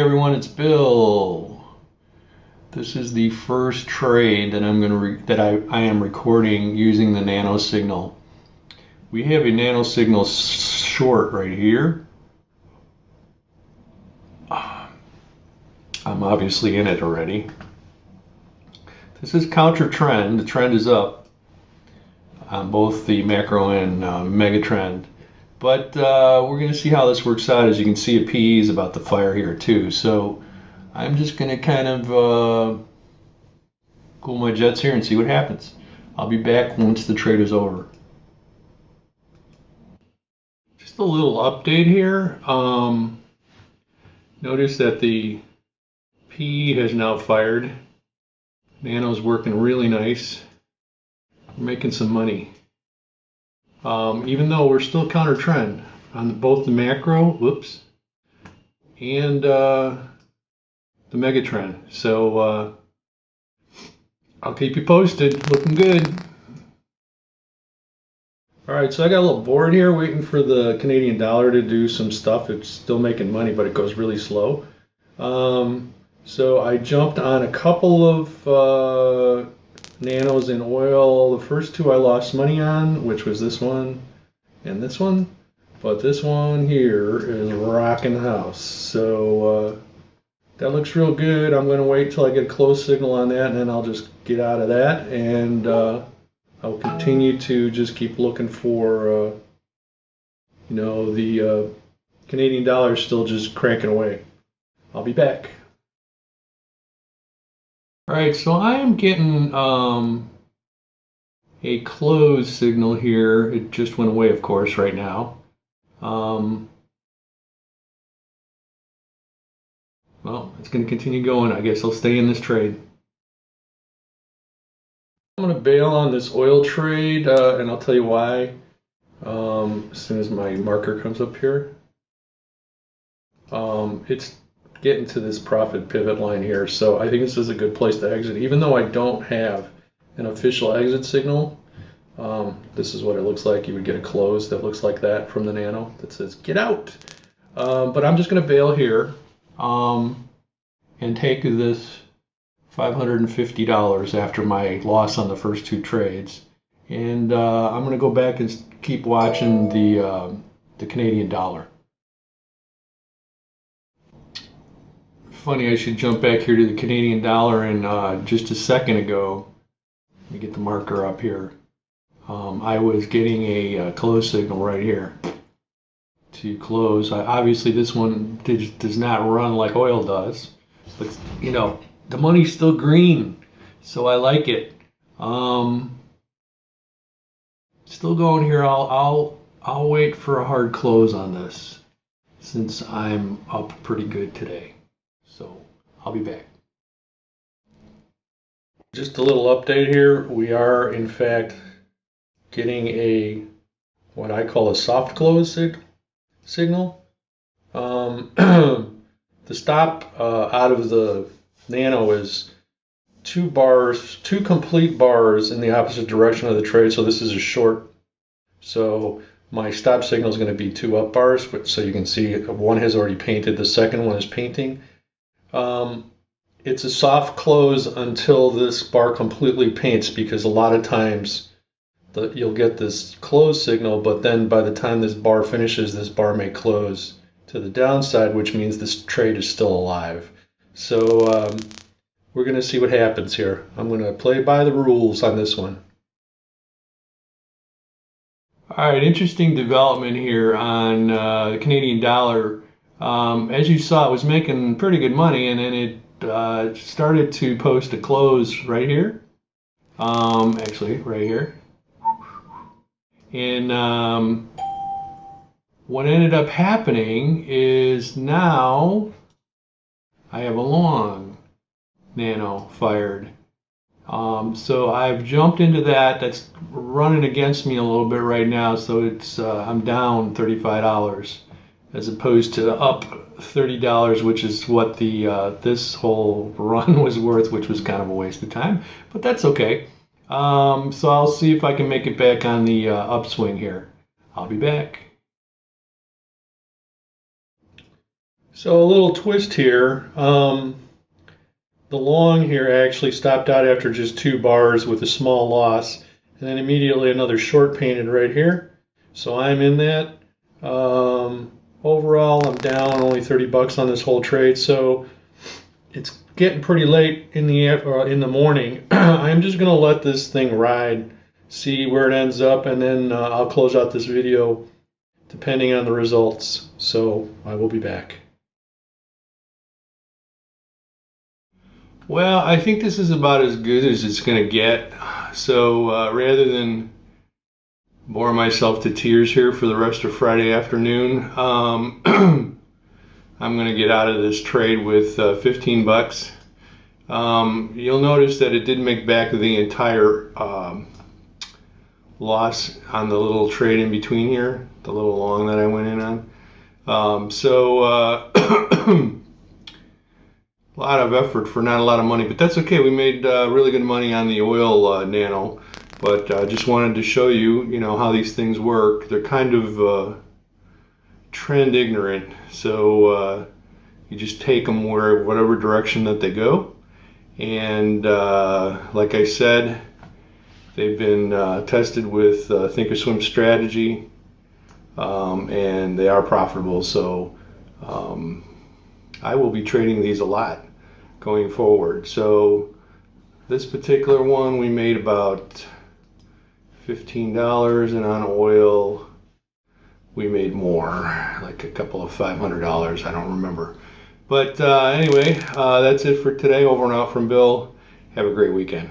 everyone, it's Bill. This is the first trade that I am recording using the nano signal. We have a nano signal short right here. I'm obviously in it already. This is counter trend. The trend is up on both the macro and mega trend. But we're going to see how this works out. As you can see, a PE is about to fire here too. So I'm just going to kind of cool my jets here and see what happens. I'll be back once the trade is over. Just a little update here. Notice that the PE has now fired. Nano's working really nice. We're making some money. Even though we're still counter trend on both the macro, and the mega trend. So I'll keep you posted. Looking good. All right, so I got a little bored here waiting for the Canadian dollar to do some stuff. It's still making money, but it goes really slow. So I jumped on a couple of nanos in oil. The first two I lost money on, which was this one and this one, but this one here is rocking the house. So that looks real good. I'm going to wait till I get a close signal on that, and then I'll just get out of that, and I'll continue to just keep looking for the Canadian dollar is still just cranking away. I'll be back. All right, so I am getting a close signal here. It just went away, of course, right now. Well, it's going to continue going. I guess I'll stay in this trade. I'm going to bail on this oil trade, and I'll tell you why as soon as my marker comes up here. It's getting to this profit pivot line here, so I think this is a good place to exit. Even though I don't have an official exit signal, this is what it looks like. You would get a close that looks like that from the nano that says get out. But I'm just going to bail here and take this $550 after my loss on the first two trades, and I'm going to go back and keep watching the Canadian dollar. Funny, I should jump back here to the Canadian dollar, and just a second ago, let me get the marker up here. I was getting a close signal right here to close. Obviously, this one does not run like oil does, but the money's still green, so I like it. Still going here. I'll wait for a hard close on this since I'm up pretty good today. So I'll be back. Just a little update here. We are in fact getting what I call a soft close signal. The stop out of the nano is two complete bars in the opposite direction of the trade. So this is a short. So my stop signal is going to be two up bars. But so you can see one has already painted. The second one is painting. It's a soft close until this bar completely paints, because a lot of times you'll get this close signal, but then by the time this bar finishes, this bar may close to the downside, which means this trade is still alive. So we're going to see what happens here. I'm going to play by the rules on this one. All right, interesting development here on the Canadian dollar. As you saw, it was making pretty good money, and then it started to post a close right here. Actually, right here. And what ended up happening is now I have a long nano fired. So I've jumped into that. That's running against me a little bit right now. So it's I'm down $35 as opposed to up $30, which is what the this whole run was worth, which was kind of a waste of time. But that's okay. So I'll see if I can make it back on the upswing here. I'll be back. So a little twist here. The long here actually stopped out after just 2 bars with a small loss, and then immediately another short painted right here. So I'm in that. Overall, I'm down only 30 bucks on this whole trade. So it's getting pretty late in the morning. I'm just gonna let this thing ride, see where it ends up, and then I'll close out this video depending on the results. So I will be back. Well, I think this is about as good as it's going to get. So rather than bore myself to tears here for the rest of Friday afternoon, I'm going to get out of this trade with 15 bucks. You'll notice that it didn't make back the entire loss on the little trade in between here, the little long that I went in on. A lot of effort for not a lot of money, but that's okay. We made really good money on the oil nano, but I just wanted to show you, how these things work. They're kind of trend ignorant, so you just take them whatever direction that they go. And like I said, they've been tested with Thinkorswim strategy, and they are profitable. So I will be trading these a lot going forward. So this particular one we made about $15, and on oil we made more, like a couple of $500. I don't remember. But anyway, that's it for today. Over and out from Bill. Have a great weekend.